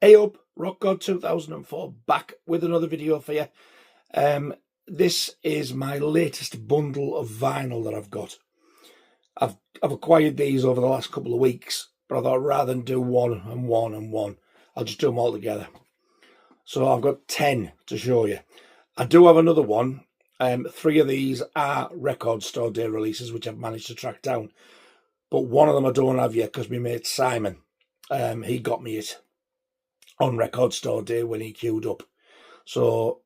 Hey up, Rock God 2004, back with another video for you. This is my latest bundle of vinyl that I've got. I've acquired these over the last couple of weeks, but I thought rather than do one and one and one, I'll just do them all together. So I've got 10 to show you. I do have another one. 3 of these are record store day releases, which I've managed to track down. But one of them I don't have yet because my mate Simon, he got me it on record store day when he queued up. So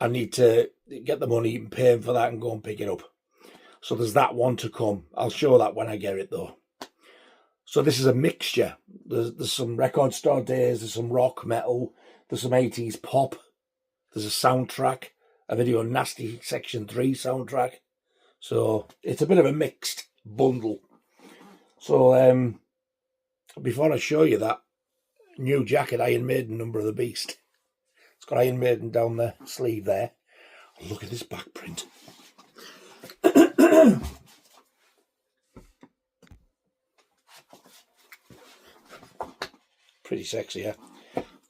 I need to get the money and pay him for that and go and pick it up. So there's that one to come. I'll show that when I get it though. So this is a mixture. There's some record store days, there's some rock, metal, there's some 80s pop, there's a soundtrack, a Video Nasty Section 3 soundtrack. So it's a bit of a mixed bundle. So before I show you that, new jacket, Iron Maiden, Number of the Beast. It's got Iron Maiden down the sleeve there. Look at this back print. Pretty sexy, yeah.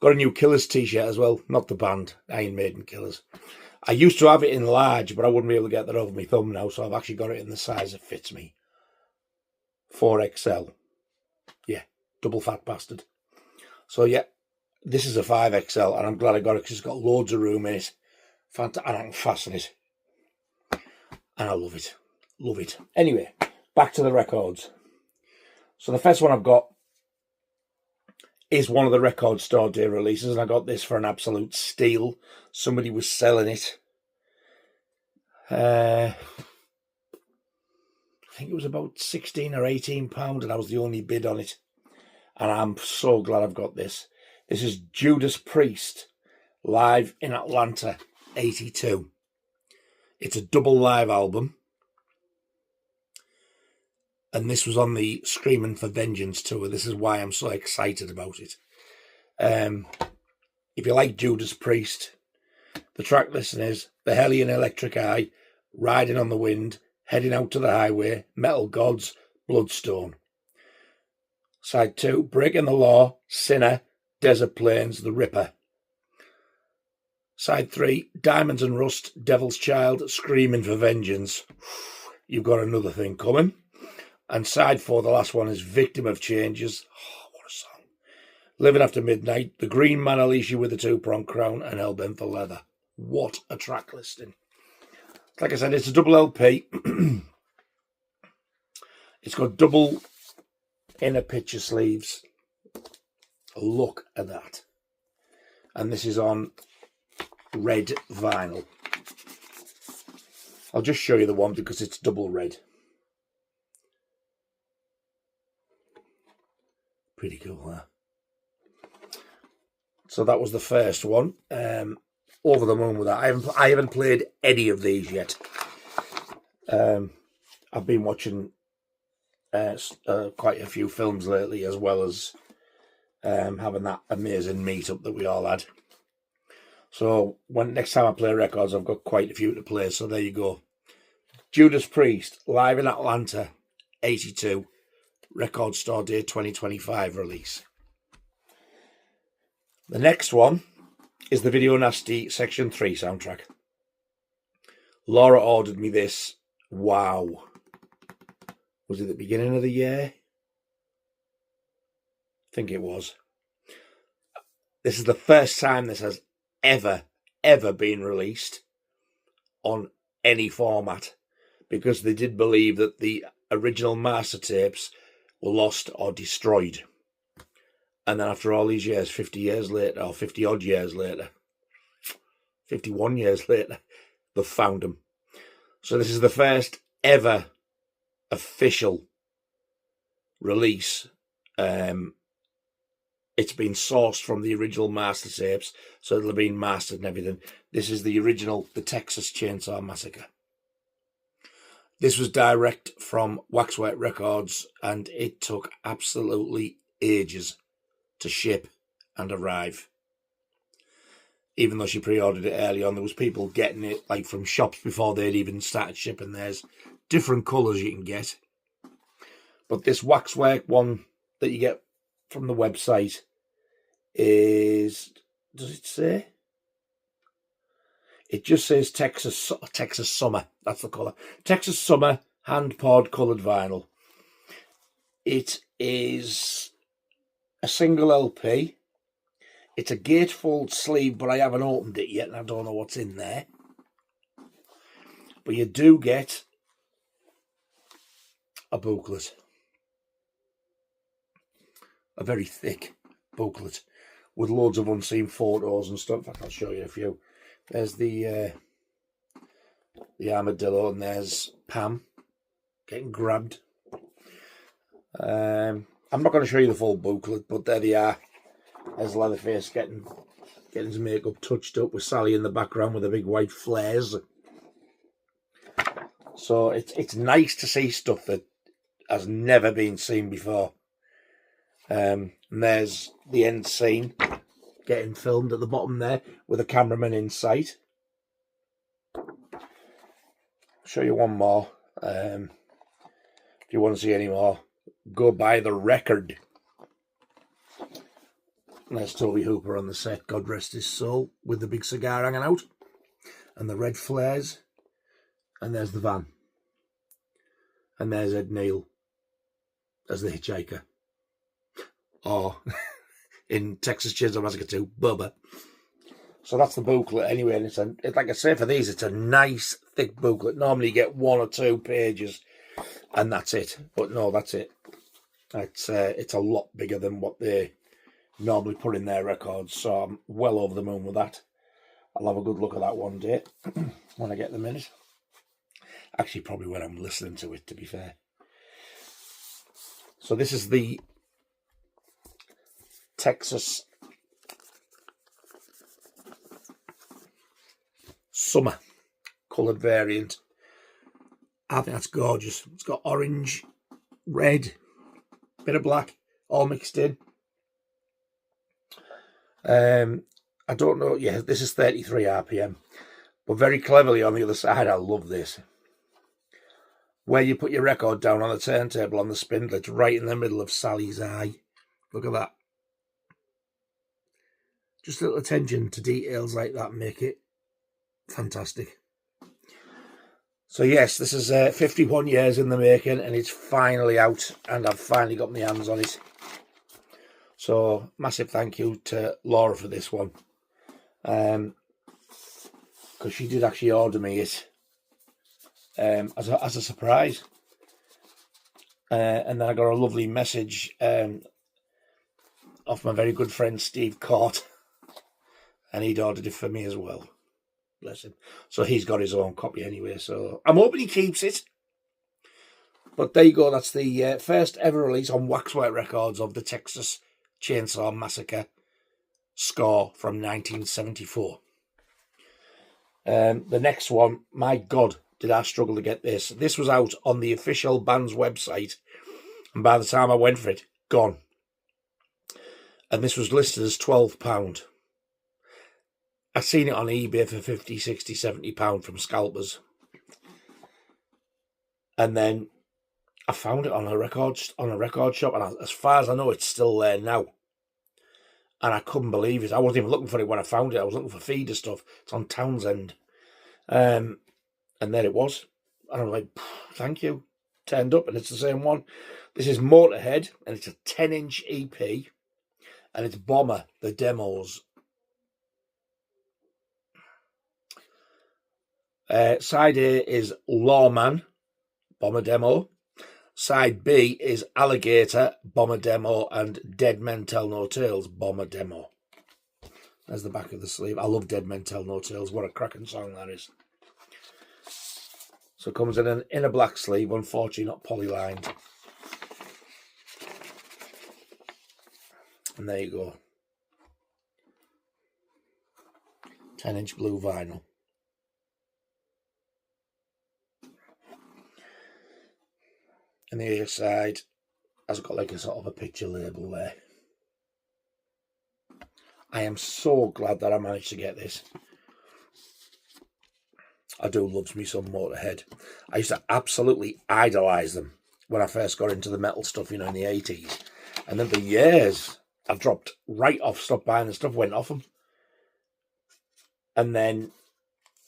Got a new Killers t-shirt as well, not the band, Iron Maiden Killers. I used to have it in large, but I wouldn't be able to get that over my thumb now, so I've actually got it in the size that fits me. 4XL. Yeah, double fat bastard. So yeah, this is a 5XL, and I'm glad I got it because it's got loads of room in it. And I can fasten it. And I love it. Love it. Anyway, back to the records. So the first one I've got is one of the record store day releases, and I got this for an absolute steal. Somebody was selling it. I think it was about 16 or 18 pounds, and I was the only bid on it. And I'm so glad I've got this. This is Judas Priest, live in Atlanta, 82. It's a double live album. And this was on the Screaming for Vengeance tour. This is why I'm so excited about it. If you like Judas Priest, the track listing is The Hellion Electric Eye, Riding on the Wind, Heading Out to the Highway, Metal Gods, Bloodstone. Side 2, Breaking the Law, Sinner, Desert Plains, The Ripper. Side 3, Diamonds and Rust, Devil's Child, Screaming for Vengeance. You've got another thing coming. And side 4, the last one, is Victim of Changes. Oh, what a song. Living After Midnight, The Green Man Alicia with the Two-Prong Crown, and Hellbent for Leather. What a track listing. Like I said, it's a double LP. It's got double inner picture sleeves. Look at that. And this is on red vinyl. I'll just show you the one because it's double red. Pretty cool, huh? So that was the first one. Over the moon with that. I haven't played any of these yet. I've been watching quite a few films lately, as well as having that amazing meetup that we all had. So next time I play records, I've got quite a few to play. So there you go. Judas Priest, live in Atlanta, 82. Record Store Day 2025 release. The next one is the Video Nasty Section 3 soundtrack. Laura ordered me this. Wow. Was it the beginning of the year? I think it was. This is the first time this has ever been released on any format, because they did believe that the original master tapes were lost or destroyed. And then after all these years, 50 years later, or 50 odd years later, 51 years later, they've found them. So this is the first ever official release. It's been sourced from the original master tapes, so it'll have been mastered and everything. This is the original, the Texas Chainsaw Massacre. This was direct from Waxwork Records, and it took absolutely ages to ship and arrive. Even though she pre-ordered it early on, there was people getting it like from shops before they'd even started shipping theirs. Different colours you can get. But this Waxwork one that you get from the website is, does it say? It just says Texas Summer. That's the colour. Texas Summer hand-poured coloured vinyl. It is a single LP. It's a gatefold sleeve, but I haven't opened it yet, and I don't know what's in there. But you do get a booklet. A very thick booklet with loads of unseen photos and stuff. In fact, I'll show you a few. There's the armadillo, and there's Pam getting grabbed. I'm not going to show you the full booklet, but there they are. There's Leatherface getting his makeup touched up with Sally in the background with the big white flares. So it's nice to see stuff that has never been seen before. And there's the end scene getting filmed at the bottom there with a cameraman in sight. Show you one more. If you want to see any more, go buy the record. And there's Toby Hooper on the set, God rest his soul, with the big cigar hanging out and the red flares. And there's the van. And there's Ed Neal as the hitchhiker. Or in Texas Chainsaw Massacre 2, Bubba. So that's the booklet anyway, and it's like I say, for these, it's a nice thick booklet. Normally you get 1 or 2 pages, and that's it. But no, that's it. It's a lot bigger than what they normally put in their records, so I'm well over the moon with that. I'll have a good look at that one day when I get the minute. Actually, probably when I'm listening to it, to be fair. So this is the Texas Summer coloured variant. I think that's gorgeous. It's got orange, red, bit of black, all mixed in. I don't know. Yeah, this is 33 RPM. But very cleverly on the other side, I love this. Where you put your record down on the turntable on the spindle, it's right in the middle of Sally's eye. Look at that. Just a little attention to details like that make it fantastic. So yes, this is 51 years in the making, and it's finally out, and I've finally got my hands on it. So massive thank you to Laura for this one, because she did actually order me it as a surprise, and then I got a lovely message off my very good friend Steve Court, and he'd ordered it for me as well. Bless him. So he's got his own copy anyway, so I'm hoping he keeps it. But there you go, that's the first ever release on Waxwork Records of the Texas Chainsaw Massacre score from 1974. The next one, my God, did I struggle to get this. This was out on the official band's website, and by the time I went for it, gone. And this was listed as £12. I've seen it on eBay for 50, 60, 70 pound from scalpers. And then I found it on a record shop, and as far as I know, it's still there now. And I couldn't believe it. I wasn't even looking for it when I found it. I was looking for feeder stuff. It's on Townsend. And there it was. And I'm like, thank you. Turned up, and it's the same one. This is Motörhead, and it's a 10-inch EP. And it's Bomber, the demos. Side A is Lawman, Bomber demo. Side B is Alligator, Bomber demo, and Dead Men Tell No Tales, Bomber demo. There's the back of the sleeve. I love Dead Men Tell No Tales. What a cracking song that is. So it comes in a black sleeve, unfortunately not polylined. And there you go. 10-inch blue vinyl. And the other side has got like a sort of a picture label there. I am so glad that I managed to get this. I do love me some Motörhead. I used to absolutely idolise them when I first got into the metal stuff, in the 80s. And then for years, I've dropped right off, stopped buying the stuff, went off them. And then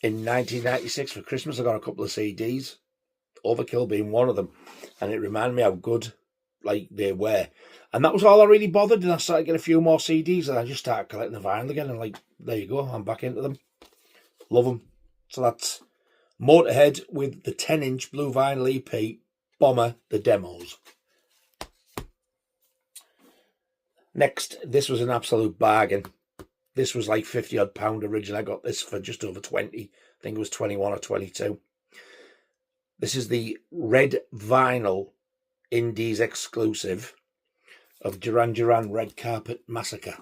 in 1996 for Christmas, I got a couple of CDs, Overkill being one of them. And it reminded me how good like they were. And that was all I really bothered. And I started getting a few more CDs and I just started collecting the vinyl again. And like, there you go, I'm back into them. Love them. So that's Motörhead with the 10-inch blue vinyl EP, Bomber, the demos. Next, this was an absolute bargain. This was like £50 odd originally. I got this for just over 20. I think it was 21 or 22. This is the red vinyl 80's exclusive of Duran Duran Red Carpet Massacre.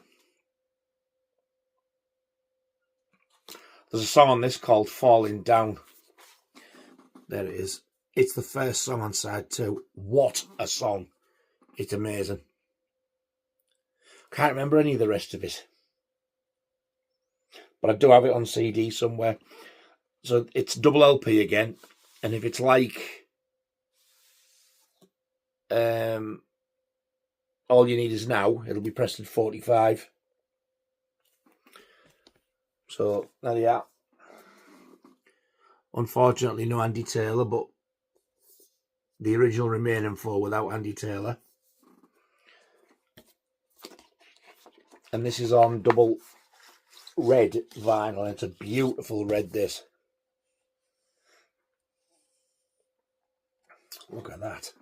There's a song on this called Falling Down. There it is. It's the first song on side 2. What a song. It's amazing. Can't remember any of the rest of it. But I do have it on CD somewhere. So it's double LP again. And if it's like All You Need Is Now, it'll be pressed at 45. So there you are. Unfortunately, no Andy Taylor, but the original remaining 4 without Andy Taylor. And this is on double red vinyl. It's a beautiful red, this. Look at that.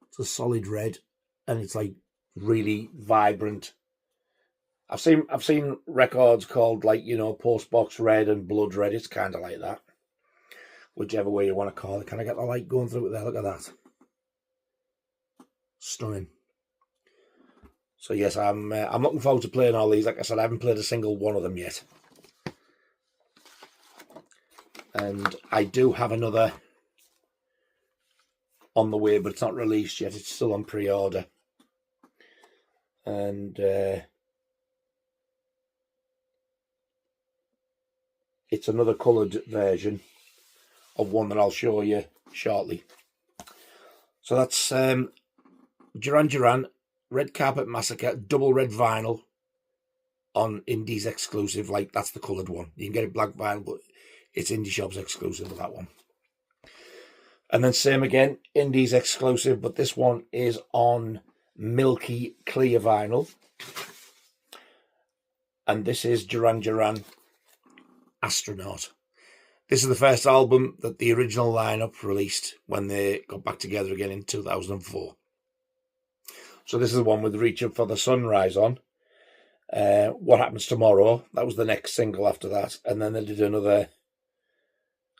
It's a solid red, and it's like really vibrant. I've seen records called, like, you know, Postbox Red and Blood Red. It's kind of like that. Whichever way you want to call it. Can I get the light going through it there? Look at that. Stunning. So yes, I'm looking forward to playing all these. Like I said, I haven't played a single one of them yet. And I do have another on the way, but it's not released yet. It's still on pre-order. And it's another coloured version of one that I'll show you shortly. So that's Duran Duran Red Carpet Massacre, double red vinyl on 80's exclusive. Like, that's the coloured one. You can get it black vinyl, but it's Indie Shop's exclusive of that one. And then same again, 80's exclusive, but this one is on milky clear vinyl. And this is Duran Duran Astronaut. This is the first album that the original lineup released when they got back together again in 2004. So this is the one with Reach Up for the Sunrise on. What Happens Tomorrow, that was the next single after that. And then they did another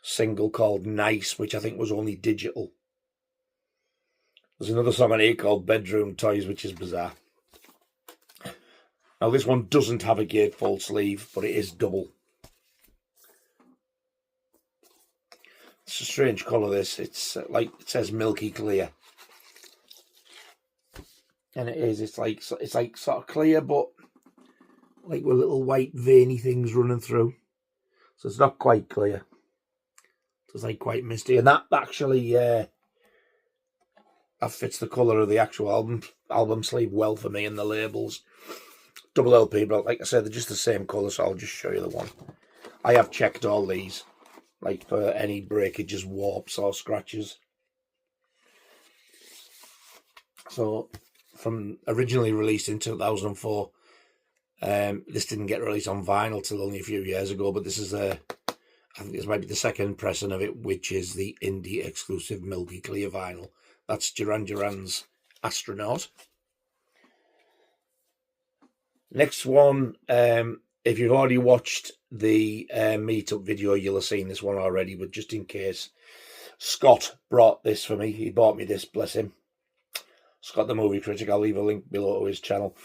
single called Nice, which I think was only digital. There's another song on here called Bedroom Toys, which is bizarre. Now this one doesn't have a gatefold sleeve, but it is double. It's a strange colour, this. It's like, it says milky clear. And it is, it's like sort of clear, but like with little white veiny things running through. So it's not quite clear. So it's like quite misty. And that actually that fits the colour of the actual album sleeve well for me, and the labels. Double LP, but like I said, they're just the same colour, so I'll just show you the one. I have checked all these, like for any breakages, warps or scratches. So from originally released in 2004, this didn't get released on vinyl till only a few years ago, but this is I think this might be the second pressing of it, which is the indie exclusive milky clear vinyl. That's Duran Duran's Astronaut. Next one, if you've already watched the meetup video, you'll have seen this one already, but just in case, Scott brought this for me. He bought me this, bless him. Scott the Movie Critic. I'll leave a link below to his channel.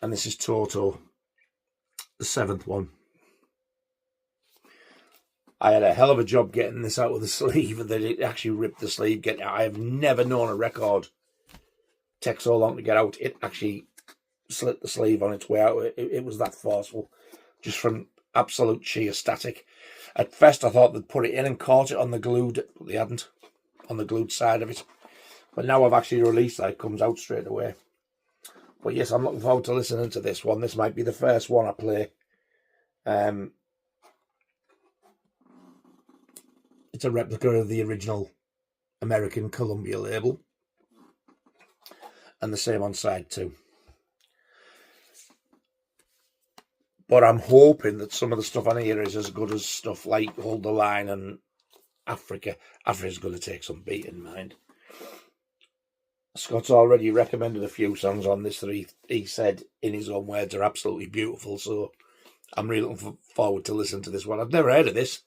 And this is Toto, the 7th one. I had a hell of a job getting this out of the sleeve, and then it actually ripped the sleeve. I have never known a record take so long to get out. It actually slit the sleeve on its way out. It was that forceful, just from absolute sheer static. At first I thought they'd put it in and caught it on the glued, but they hadn't, on the glued side of it. But now I've actually released that, it comes out straight away. But yes, I'm looking forward to listening to this one. This might be the first one I play. It's a replica of the original American Columbia label. And the same on side 2. But I'm hoping that some of the stuff on here is as good as stuff like Hold the Line and Africa. Africa's going to take some beating, mind. Scott's already recommended a few songs on this that he said in his own words are absolutely beautiful. So I'm really looking forward to listening to this one. I've never heard of this.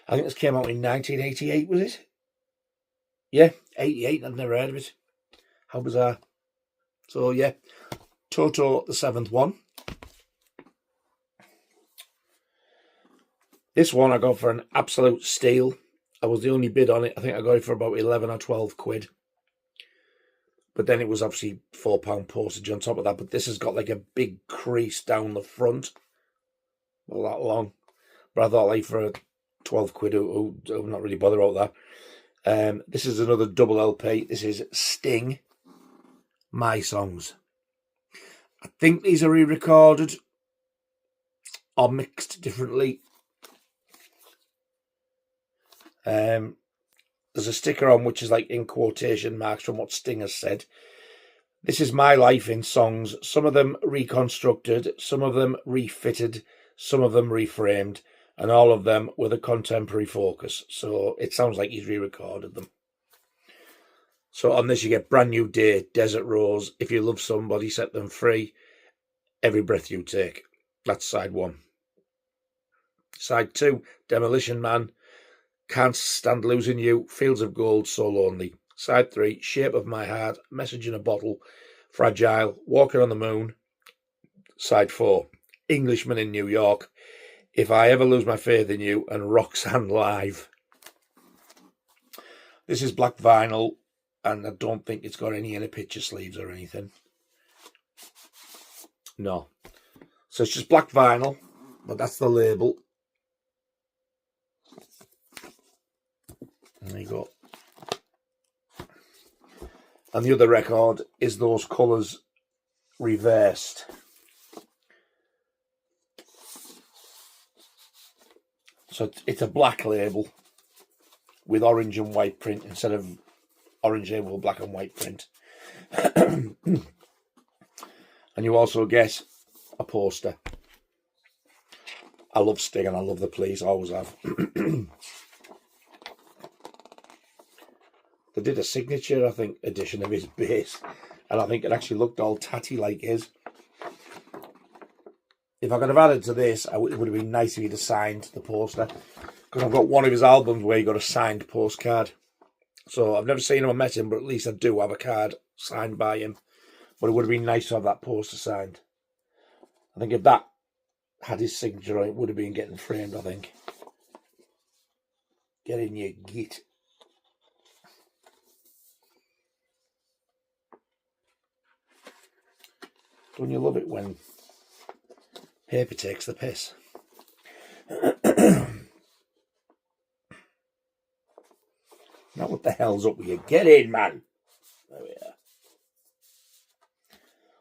I think this came out in 1988, was it? Yeah, 88. I've never heard of it. How bizarre. So yeah, Toto, the 7th one. This one I got for an absolute steal. I was the only bid on it. I think I got it for about 11 or 12 quid. But then it was obviously £4 postage on top of that. But this has got like a big crease down the front. Not that long. But I thought like for a 12 quid, I'm not really bothered about that. This is another double LP. This is Sting, My Songs. I think these are re-recorded or mixed differently. There's a sticker on which is like in quotation marks from what Sting has said. This is my life in songs. Some of them reconstructed, some of them refitted, some of them reframed, and all of them with a contemporary focus. So it sounds like he's re-recorded them. So on this you get Brand New Day, Desert Rose, If You Love Somebody, Set Them Free, Every Breath You Take. That's side 1. Side 2, Demolition Man, Can't Stand Losing You, Fields of Gold, So Lonely. Side 3, Shape of My Heart, Message in a Bottle, Fragile, Walking on the Moon. Side 4, Englishman in New York, If I Ever Lose My Faith in You, and Roxanne Live. This is black vinyl, and I don't think it's got any inner picture sleeves or anything. No. So it's just black vinyl, but that's the label. There you go. And the other record is those colours reversed. So it's a black label with orange and white print instead of orange label with black and white print. And you also get a poster. I love Sting and I love the Police, always have. They did a signature, I think, edition of his bass, and I think it actually looked all tatty like his. If I could have added to this, it would have been nice if he'd have signed the poster, because I've got one of his albums where he got a signed postcard. So I've never seen him or met him, but at least I do have a card signed by him. But it would have been nice to have that poster signed. I think if that had his signature on it, would have been getting framed, I think. Get in your git. Don't you love it when paper takes the piss? Now what the hell's up with you? Get in, man! There we are.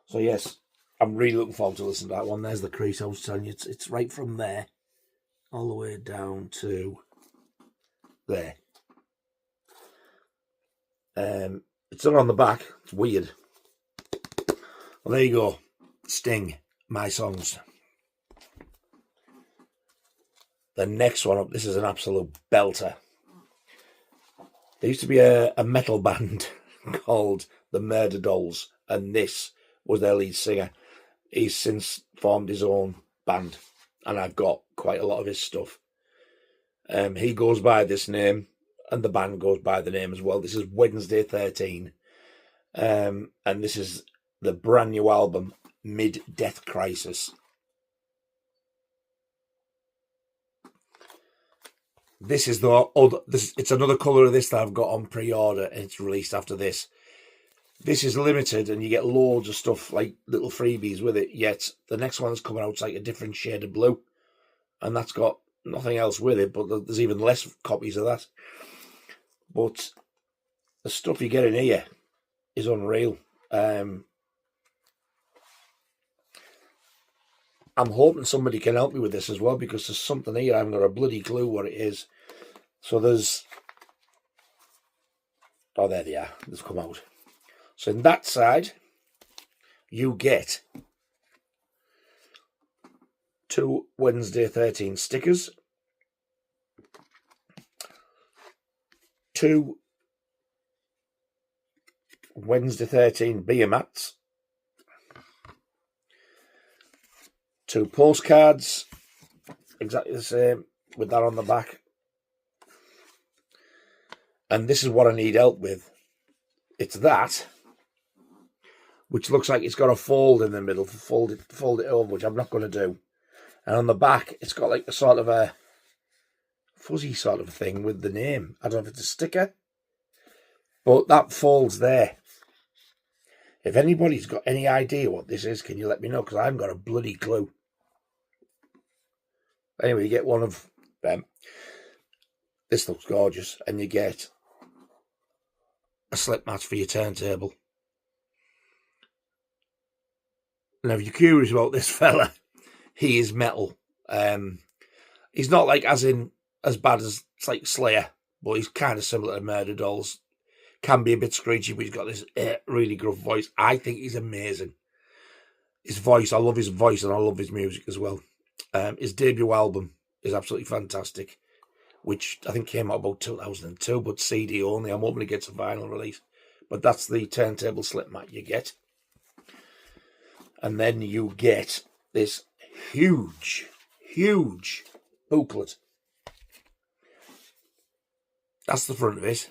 So yes, I'm really looking forward to listening to that one. There's the crease I was telling you. It's right from there all the way down to there. It's not on the back. It's weird. Well, there you go. Sting, My Songs. The next one up, this is an absolute belter. There used to be a metal band called the Murder Dolls, and this was their lead singer. He's since formed his own band, and I've got quite a lot of his stuff. He goes by this name, and the band goes by the name as well. This is Wednesday 13, and this is the brand new album, Mid-Death Crisis. This is the other. It's another colour of this that I've got on pre-order, and it's released after this. This is limited, and you get loads of stuff like little freebies with it. Yet the next one that's coming out is like a different shade of blue, and that's got nothing else with it. But there's even less copies of that. But the stuff you get in here is unreal. I'm hoping somebody can help me with this as well, because there's something here I haven't got a bloody clue what it is. So there's... Oh, there they are. They've come out. So in that side, you get 2 Wednesday 13 stickers, 2 Wednesday 13 beer mats, 2 postcards, exactly the same, with that on the back. And this is what I need help with. It's that, which looks like it's got a fold in the middle, fold it over, which I'm not going to do. And on the back, it's got like a sort of a fuzzy sort of thing with the name. I don't know if it's a sticker, but that folds there. If anybody's got any idea what this is, can you let me know? Because I haven't got a bloody clue. Anyway, you get one of them. This looks gorgeous. And you get a slip mat for your turntable. Now, if you're curious about this fella, he is metal. He's not like as bad as it's like Slayer, but he's kind of similar to Murder Dolls. Can be a bit screechy, but he's got this really gruff voice. I think he's amazing. His voice, I love his voice, and I love his music as well. His debut album is absolutely fantastic, which I think came out about 2002, but CD only. I'm hoping it gets a vinyl release. But that's the turntable slip mat you get. And then you get this huge booklet. That's the front of it.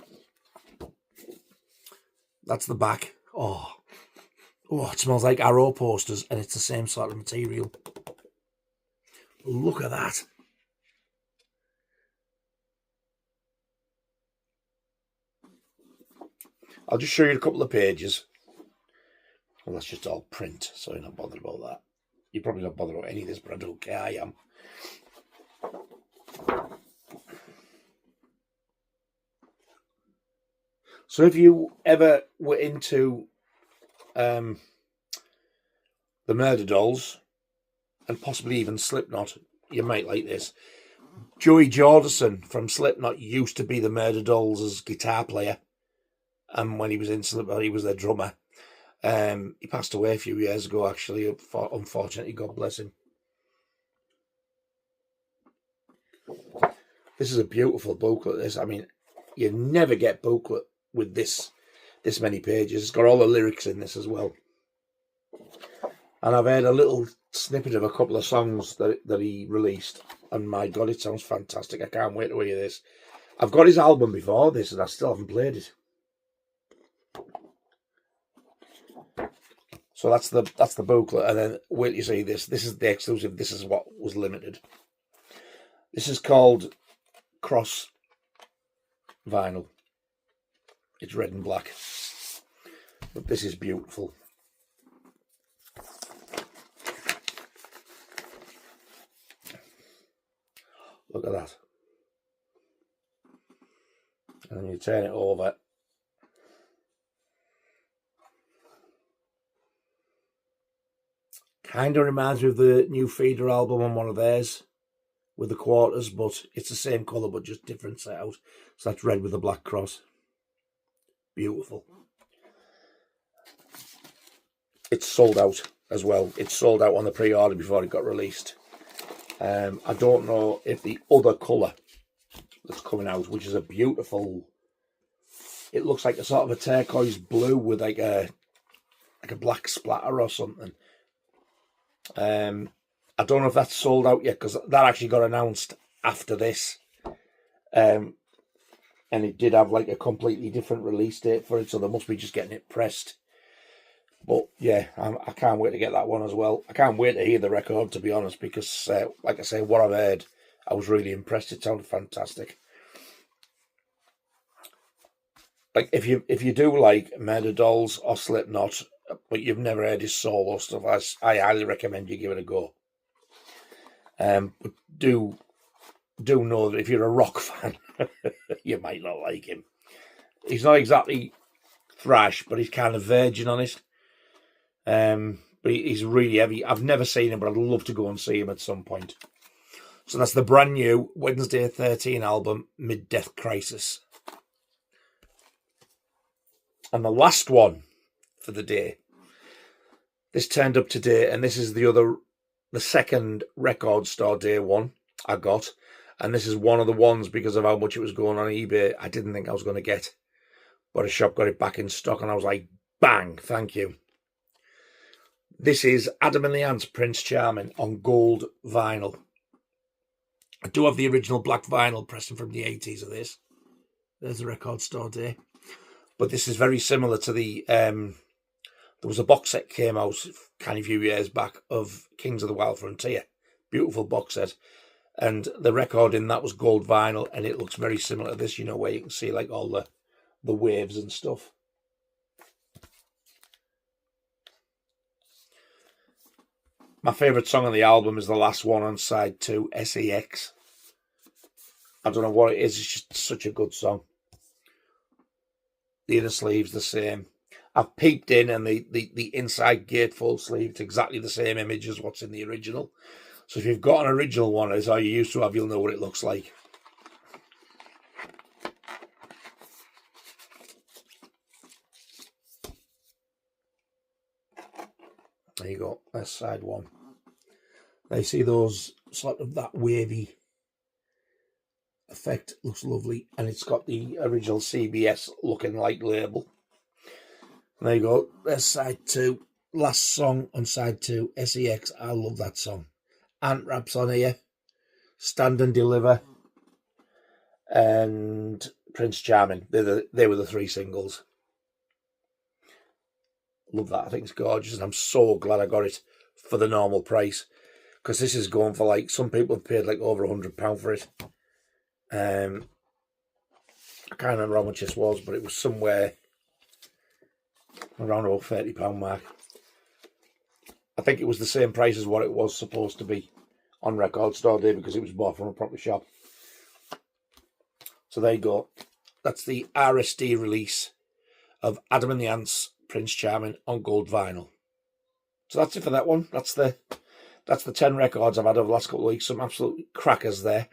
That's the back. Oh, it smells like Arrow posters, and it's the same sort of material. Look at that. I'll just show you a couple of pages. Well, that's just all print, so you're not bothered about that. You're probably not bothered about any of this, but I don't care. I am. So if you ever were into the Murder Dolls, and possibly even Slipknot, you might like this. Joey Jordison from Slipknot used to be the Murder Dolls' guitar player. And when he was in Slipknot, he was their drummer. He passed away a few years ago, actually, unfortunately, God bless him. This is a beautiful booklet, this. I mean, you never get booklet with this many pages. It's got all the lyrics in this as well. And I've heard a little snippet of a couple of songs that he released. And my God, it sounds fantastic. I can't wait to hear this. I've got his album before this, and I still haven't played it. So that's the booklet, and then wait till you see this. This is the exclusive. This is what was limited. This is called Cross Vinyl. It's red and black, but this is beautiful. Look at that. And then you turn it over. Kind of reminds me of the new Feeder album on one of theirs with the quarters, but it's the same colour but just different set out. So that's red with a black cross. Beautiful. It's sold out as well. It's sold out on the pre-order before it got released. I don't know if the other colour that's coming out, which is a beautiful... It looks like a sort of a turquoise blue with like a black splatter or something. I don't know if that's sold out yet, because that actually got announced after this. And it did have like a completely different release date for it, so they must be just getting it pressed. But yeah, I can't wait to get that one as well. I can't wait to hear the record, to be honest, because like I say, what I've heard, I was really impressed. It sounded fantastic. Like if you do like Murder Dolls or Slipknot, but you've never heard his solo stuff, I highly recommend you give it a go. But do know that if you're a rock fan, you might not like him. He's not exactly thrash, but he's kind of virgin on it. But but he's really heavy. I've never seen him, but I'd love to go and see him at some point. So that's the brand new Wednesday 13 album, Mid-Death Crisis. And the last one for the day. This turned up today, and this is the second Record Store Day one I got. And this is one of the ones, because of how much it was going on eBay, I didn't think I was going to get. But a shop got it back in stock, and I was like, bang, thank you. This is Adam and the Ants, Prince Charming, on gold vinyl. I do have the original black vinyl pressing from the 80s of this. There's the Record Store Day. But this is very similar to the... there was a box set came out a few years back of Kings of the Wild Frontier. Beautiful box set. And the record in that was gold vinyl, and it looks very similar to this, you know, where you can see like all the waves and stuff. My favourite song on the album is the last one on side 2, SEX. I don't know what it is, it's just such a good song. The inner sleeve's the same. I've peeped in, and the inside gatefold sleeve, it's exactly the same image as what's in the original. So if you've got an original one, as I used to have, you'll know what it looks like. There you go, that's side 1. Now you see those sort of that wavy effect, looks lovely, and it's got the original CBS looking like label. And there you go, there's side 2. Last song on side 2, SEX. I love that song. Ant Rap's on here, Stand and Deliver, and Prince Charming. They were the 3 singles. Love that. I think it's gorgeous, and I'm so glad I got it for the normal price, because this is going for, like, some people have paid like over £100 for it. I can't remember how much this was, but it was somewhere around about £30 mark. I think it was the same price as what it was supposed to be on Record Store Day, because it was bought from a proper shop. So there you go. That's the RSD release of Adam and the Ants, Prince Charming on gold vinyl. So that's it for that one. That's the 10 records I've had over the last couple of weeks. Some absolute crackers there.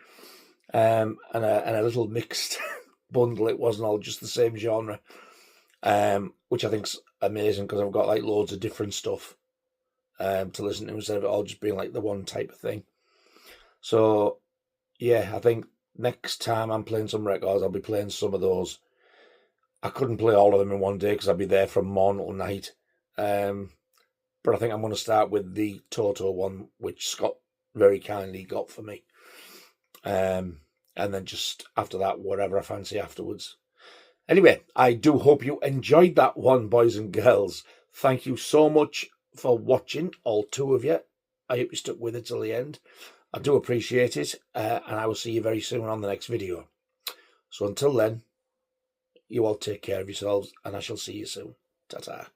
And a little mixed bundle. It wasn't all just the same genre. Which I think's amazing, because I've got like loads of different stuff to listen to, instead of it all just being like the one type of thing. So yeah, I think next time I'm playing some records, I'll be playing some of those. I couldn't play all of them in one day, because I'd be there from morn till night. But I think I'm going to start with the Toto one, which Scott very kindly got for me. And then just after that, whatever I fancy afterwards. Anyway, I do hope you enjoyed that one, boys and girls. Thank you so much for watching, all 2 of you. I hope you stuck with it till the end. I do appreciate it, and I will see you very soon on the next video. So until then, you all take care of yourselves, and I shall see you soon. Ta-ta.